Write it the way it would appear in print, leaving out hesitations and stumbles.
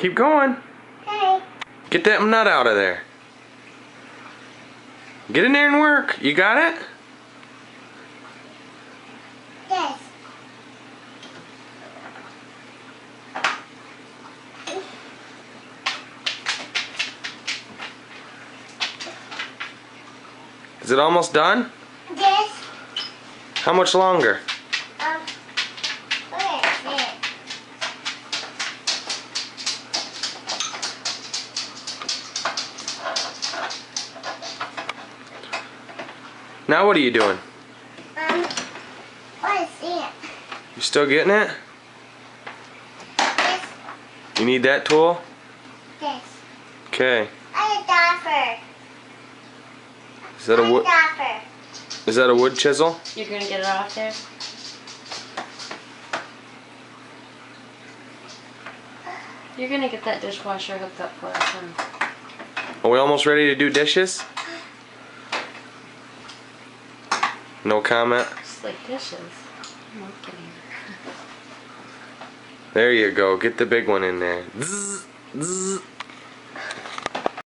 Keep going. Okay. Get that nut out of there. Get in there and work. You got it? Yes. Is it almost done? Yes. How much longer? Where is it? Now what are you doing? What is it? You still getting it? Yes. You need that tool? Yes. Okay. I a diaper. Is that a wood? Diaper. Is that a wood chisel? You're gonna get it off there? You're gonna get that dishwasher hooked up for us, huh? Are we almost ready to do dishes? No comment? Just like dishes. I'm kidding. There you go. Get the big one in there. Zzz, zzz.